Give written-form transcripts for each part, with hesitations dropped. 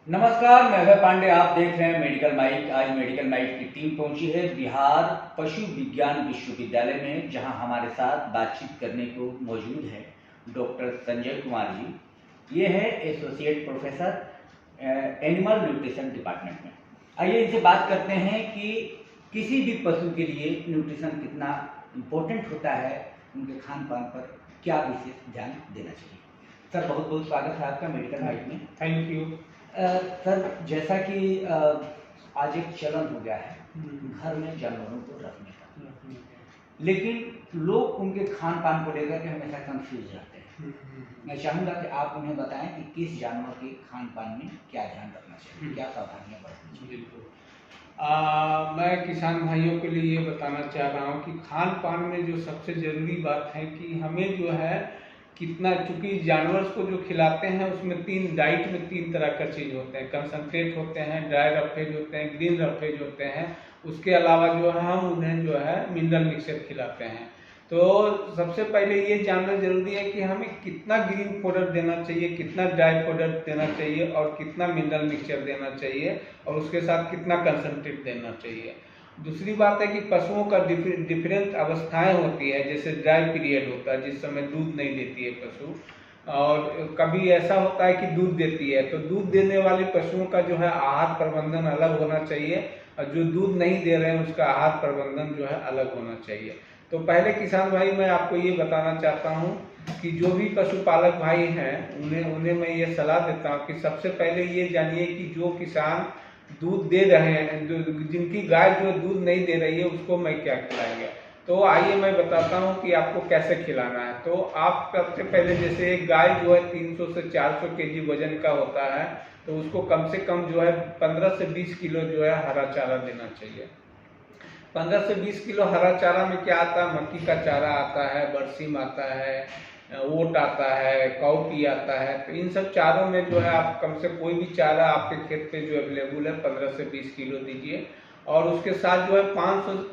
नमस्कार, मैं अभय पांडे। आप देख रहे हैं मेडिकल माइक। आज मेडिकल माइक की टीम पहुंची है बिहार पशु विज्ञान विश्वविद्यालय में, जहां हमारे साथ बातचीत करने को मौजूद है डॉक्टर संजय कुमार जी। ये है associate professor animal nutrition department में। आइए इनसे बात करते हैं कि किसी भी पशु के लिए न्यूट्रिशन कितना इम्पोर्टेंट होता है, उनके खान पान पर क्या विशेष ध्यान देना चाहिए। सर, बहुत बहुत स्वागत है आपका मेडिकल माइक में। Thank you. सर, जैसा कि आज एक चलन हो गया है घर में जानवरों को रखने का, लेकिन लोग उनके खान पान को लेकर के हमेशा कंफ्यूज रहते हैं। मैं चाहूँगा कि आप उन्हें बताएं कि किस जानवर के खान पान में क्या ध्यान रखना चाहिए, क्या सावधानियां बरतनी चाहिए। बिल्कुल। मैं किसान भाइयों के लिए ये बताना चाह रहा हूँ कि खान पान में जो सबसे ज़रूरी बात है कि हमें जो है कितना, चूँकि जानवर को जो खिलाते हैं उसमें डाइट में तीन तरह का चीज़ होते हैं। कंसनट्रेट होते हैं, ड्राई रफेज होते हैं, ग्रीन रफेज होते हैं। उसके अलावा जो है हम उन्हें जो है मिनरल मिक्सचर खिलाते हैं। तो सबसे पहले ये जानना जरूरी है कि हमें कितना ग्रीन पाउडर देना चाहिए, कितना ड्राई पाउडर देना चाहिए और कितना मिनरल मिक्सचर देना चाहिए और उसके साथ कितना कंसनट्रेट देना चाहिए। दूसरी बात है कि पशुओं का डिफरेंट अवस्थाएं होती है। जैसे ड्राई पीरियड होता है जिस समय दूध नहीं देती है पशु, और कभी ऐसा होता है कि दूध देती है। तो दूध देने वाले पशुओं का जो है आहार प्रबंधन अलग होना चाहिए और जो दूध नहीं दे रहे हैं उसका आहार प्रबंधन जो है अलग होना चाहिए। तो पहले किसान भाई, मैं आपको ये बताना चाहता हूँ कि जो भी पशुपालक भाई हैं उन्हें मैं ये सलाह देता हूँ कि सबसे पहले ये जानिए कि जो किसान दूध दे रहे हैं, जिनकी गाय जो दूध नहीं दे रही है उसको मैं क्या खिलाएंगे। तो आइए मैं बताता हूँ कि आपको कैसे खिलाना है। तो आप सबसे पहले, जैसे एक गाय जो है 300 से 400 केजी वजन का होता है, तो उसको कम से कम जो है 15 से 20 किलो जो है हरा चारा देना चाहिए। 15 से 20 किलो हरा चारा में क्या आता है? मक्की का चारा आता है, बरसीम आता है, ओट आता है, काउपी आता है। तो इन सब चारों में जो है आप कम से कोई भी चारा आपके खेत पे जो अवेलेबल है 15 से 20 किलो दीजिए। और उसके साथ जो है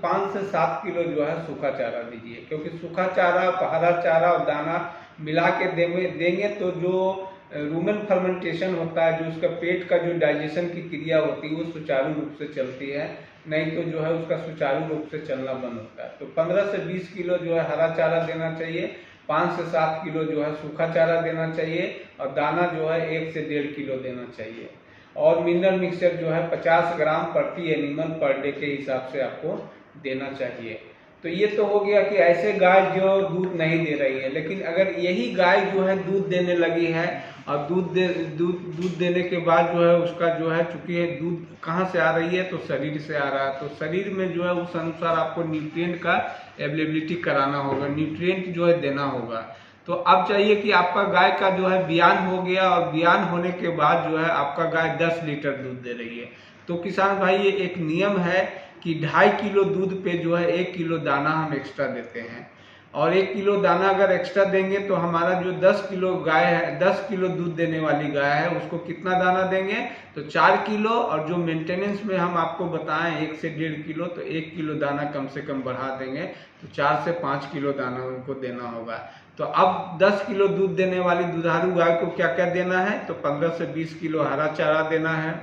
5 से 7 किलो जो है सूखा चारा दीजिए, क्योंकि सूखा चारा, हरा चारा और दाना मिला के देंगे तो जो रूमेन फर्मेंटेशन होता है, जो उसका पेट का जो डाइजेशन की क्रिया होती है वो सुचारू रूप से चलती है, नहीं तो जो है उसका सुचारू रूप से चलना बंद होता है। तो 15 से 20 किलो जो है हरा चारा देना चाहिए, 5 से 7 किलो जो है सूखा चारा देना चाहिए और दाना जो है 1 से 1.5 किलो देना चाहिए। और मिनरल मिक्सचर जो है 50 ग्राम प्रति एनिमल पर डे के हिसाब से आपको देना चाहिए। तो ये तो हो गया कि ऐसे गाय जो दूध नहीं दे रही है। लेकिन अगर यही गाय जो है दूध देने लगी है और दूध देने के बाद जो है उसका जो है, चूंकि दूध कहाँ से आ रही है तो शरीर से आ रहा है, तो शरीर में जो है उस अनुसार आपको न्यूट्रिएंट का अवेलेबिलिटी कराना होगा, न्यूट्रिएंट जो है देना होगा। तो अब चाहिए कि आपका गाय का जो है बियान हो गया और बियान होने के बाद जो है आपका गाय 10 लीटर दूध दे रही है। तो किसान भाई, ये एक नियम है कि 2.5 किलो दूध पे जो है 1 किलो दाना हम एक्स्ट्रा देते हैं। और 1 किलो दाना अगर एक्स्ट्रा देंगे तो हमारा जो 10 किलो गाय है, 10 किलो दूध देने वाली गाय है, उसको कितना दाना देंगे? तो 4 किलो। और जो मेंटेनेंस में हम आपको बताएं 1 से 1.5 किलो, तो 1 किलो दाना कम से कम बढ़ा देंगे, तो 4 से 5 किलो दाना उनको देना होगा। तो अब 10 किलो दूध देने वाली दुधारू गाय को क्या क्या देना है? तो 15 से 20 किलो हरा चारा देना है,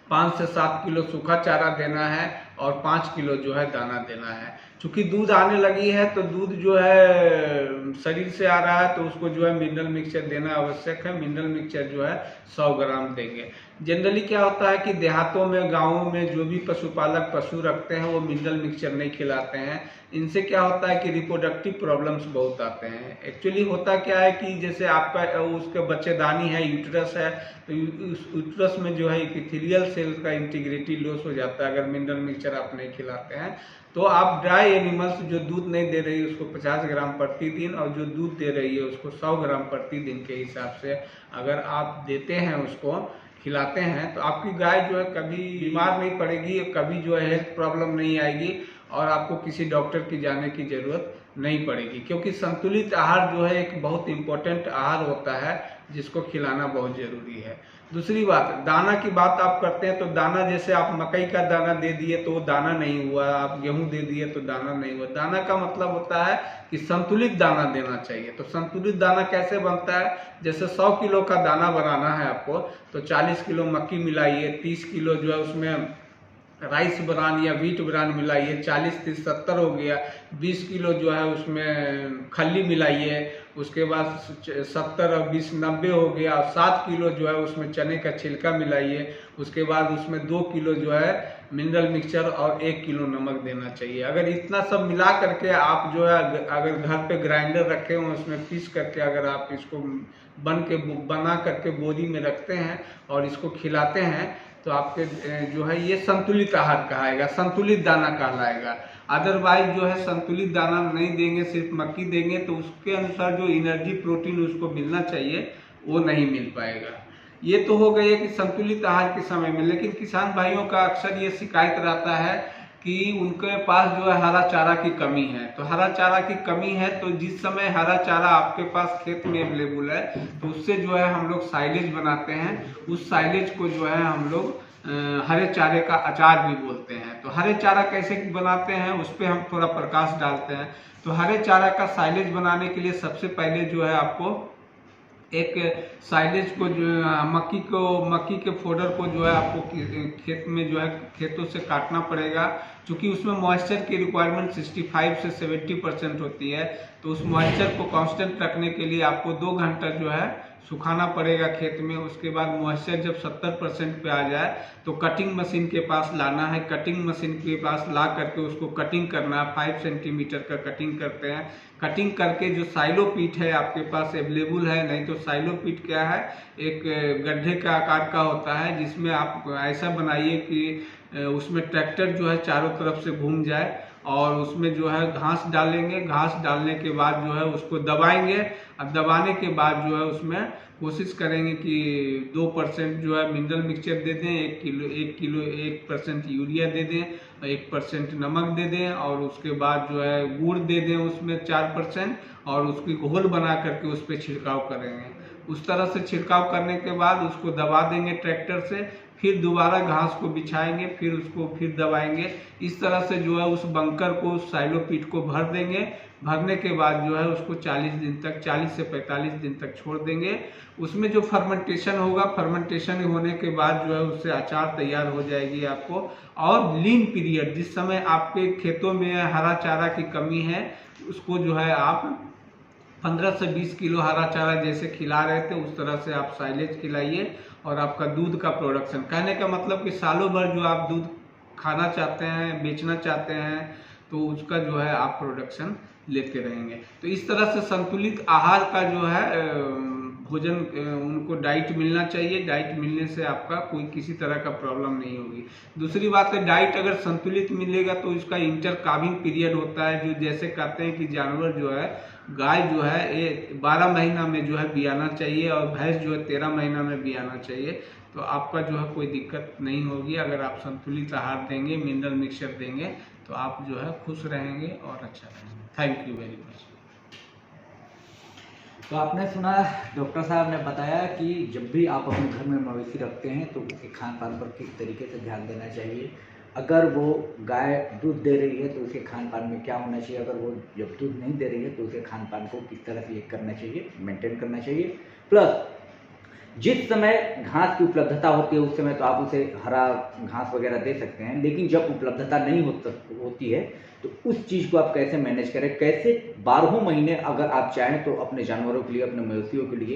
5 से 7 किलो सूखा चारा देना है और 5 किलो जो है दाना देना है। चूंकि दूध आने लगी है तो दूध जो है शरीर से आ रहा है, तो उसको जो है मिनरल मिक्सचर देना आवश्यक है। मिनरल मिक्सचर जो है 100 ग्राम देंगे। जनरली क्या होता है कि देहातों में, गाँवों में जो भी पशुपालक पशु रखते हैं वो मिनरल मिक्सचर नहीं खिलाते हैं। इनसे क्या होता है कि रिप्रोडक्टिव प्रॉब्लम्स बहुत आते हैं। एक्चुअली होता क्या है कि जैसे आपका उसके बच्चेदानी है, यूट्रस है, तो उस यूट्रस में जो है एपिथेलियल सेल का इंटीग्रिटी लॉस हो जाता है अगर मिनरल मिक्सचर आप नहीं खिलाते हैं। तो आप ड्राई एनिमल्स जो दूध नहीं दे रही है उसको 50 ग्राम प्रति दिन, और जो दूध दे रही है उसको 100 ग्राम प्रति दिन के हिसाब से अगर आप देते हैं, उसको खिलाते हैं, तो आपकी गाय जो है कभी बीमार नहीं पड़ेगी, कभी जो है हेल्थ प्रॉब्लम नहीं आएगी और आपको किसी डॉक्टर की जाने की जरूरत नहीं पड़ेगी, क्योंकि संतुलित आहार जो है एक बहुत इम्पोर्टेंट आहार होता है जिसको खिलाना बहुत ज़रूरी है। दूसरी बात, दाना की बात आप करते हैं तो दाना, जैसे आप मकई का दाना दे दिए तो वो दाना नहीं हुआ, आप गेहूं दे दिए तो दाना नहीं हुआ। दाना का मतलब होता है कि संतुलित दाना देना चाहिए। तो संतुलित दाना कैसे बनता है? जैसे 100 किलो का दाना बनाना है आपको तो 40 किलो मक्की मिलाइए, 30 किलो जो है उसमें राइस ब्रान या व्हीट ब्रान मिलाइए, 40-30-70 हो गया। 20 किलो जो है उसमें खल्ली मिलाइए, उसके बाद 70 और 20 90 हो गया। और 7 किलो जो है उसमें चने का छिलका मिलाइए, उसके बाद उसमें 2 किलो जो है मिनरल मिक्सचर और 1 किलो नमक देना चाहिए। अगर इतना सब मिला करके आप जो है, अगर घर पे ग्राइंडर रखे हो उसमें पीस करके अगर आप इसको बना करके बोरी में रखते हैं और इसको खिलाते हैं तो आपके जो है ये संतुलित आहार कहाएगा, संतुलित दाना कहलाएगा। अदरवाइज जो है संतुलित दाना नहीं देंगे, सिर्फ मक्की देंगे तो उसके अनुसार जो एनर्जी प्रोटीन उसको मिलना चाहिए वो नहीं मिल पाएगा। ये तो हो गई है कि संतुलित आहार के समय में। लेकिन किसान भाइयों का अक्सर ये शिकायत रहता है कि उनके पास जो है हरा चारा की कमी है। तो हरा चारा की कमी है तो जिस समय हरा चारा आपके पास खेत में अवेलेबल है तो उससे जो है हम लोग साइलेज बनाते हैं। उस साइलेज को जो है हम लोग हरे चारे का अचार भी बोलते हैं। तो हरे चारा कैसे बनाते हैं उस पर हम थोड़ा प्रकाश डालते हैं। तो हरे चारा का साइलेज बनाने के लिए सबसे पहले जो है आपको एक साइलेज को जो मक्की के फोडर को जो है आपको खेत में जो है खेतों से काटना पड़ेगा। क्योंकि उसमें मॉइस्चर की रिक्वायरमेंट 65 से 70% होती है। तो उस मॉइस्चर को कांस्टेंट रखने के लिए आपको 2 घंटा जो है सुखाना पड़ेगा खेत में। उसके बाद मॉइस्चर जब 70% पे आ जाए तो कटिंग मशीन के पास लाना है। कटिंग मशीन के पास ला करके उसको कटिंग करना है। 5 सेंटीमीटर का कटिंग करते हैं। कटिंग करके जो साइलो पीट है आपके पास अवेलेबल है, नहीं तो साइलो पीट क्या है, एक गड्ढे का आकार का होता है जिसमें आप ऐसा बनाइए कि उसमें ट्रैक्टर जो है चारों तरफ से घूम जाए और उसमें जो है घास डालेंगे। घास डालने के बाद जो है उसको दबाएंगे। अब दबाने के बाद जो है उसमें कोशिश करेंगे कि 2% जो है मिनरल मिक्सचर दे दें, 1% यूरिया दे दें, 1% नमक दे दें और उसके बाद जो है गुड़ दे दें उसमें 4% और उसकी घोल बना करके उस पर छिड़काव करेंगे। उस तरह से छिड़काव करने के बाद उसको दबा देंगे ट्रैक्टर से। फिर दोबारा घास को बिछाएंगे, फिर उसको फिर दबाएंगे। इस तरह से जो है उस बंकर को, साइलो पीट को भर देंगे। भरने के बाद जो है उसको 40 से 45 दिन तक छोड़ देंगे। उसमें जो फर्मेंटेशन होगा, फर्मेंटेशन होने के बाद जो है उससे अचार तैयार हो जाएगी आपको। और लीन पीरियड, जिस समय आपके खेतों में हरा चारा की कमी है उसको जो है आप 15 से 20 किलो हरा चारा जैसे खिला रहे थे उस तरह से आप साइलेज खिलाइए और आपका दूध का प्रोडक्शन, कहने का मतलब कि सालों भर जो आप दूध खाना चाहते हैं, बेचना चाहते हैं तो उसका जो है आप प्रोडक्शन लेते रहेंगे। तो इस तरह से संतुलित आहार का जो है भोजन, उनको डाइट मिलना चाहिए। डाइट मिलने से आपका कोई किसी तरह का प्रॉब्लम नहीं होगी। दूसरी बात है, डाइट अगर संतुलित मिलेगा तो इसका इंटर काविंग पीरियड होता है, जो जैसे कहते हैं कि जानवर जो है, गाय जो है ये 12 महीना में जो है बियाना चाहिए और भैंस जो है 13 महीना में बियाना चाहिए। तो आपका जो है कोई दिक्कत नहीं होगी। अगर आप संतुलित आहार देंगे, मिनरल मिक्सचर देंगे तो आप जो है खुश रहेंगे और अच्छा रहेंगे। Thank you very much. तो आपने सुना डॉक्टर साहब ने बताया कि जब भी आप अपने घर में मवेशी रखते हैं तो उसके खान पान पर किस तरीके से ध्यान देना चाहिए। अगर वो गाय दूध दे रही है तो उसके खान पान में क्या होना चाहिए, अगर वो जब दूध नहीं दे रही है तो उसके खान पान को किस तरह से ये करना चाहिए, मेंटेन करना चाहिए। प्लस जिस समय घास की उपलब्धता होती है उस समय तो आप उसे हरा घास वगैरह दे सकते हैं, लेकिन जब उपलब्धता नहीं होती है तो उस चीज़ को आप कैसे मैनेज करें, कैसे 12 महीने अगर आप चाहें तो अपने जानवरों के लिए, अपने मवेशियों के लिए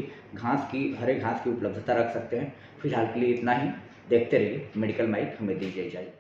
हरे घास की उपलब्धता रख सकते हैं। फिलहाल के लिए इतना ही। देखते रहिए मेडिकल माइक, हमें दीजिए इजाज़त।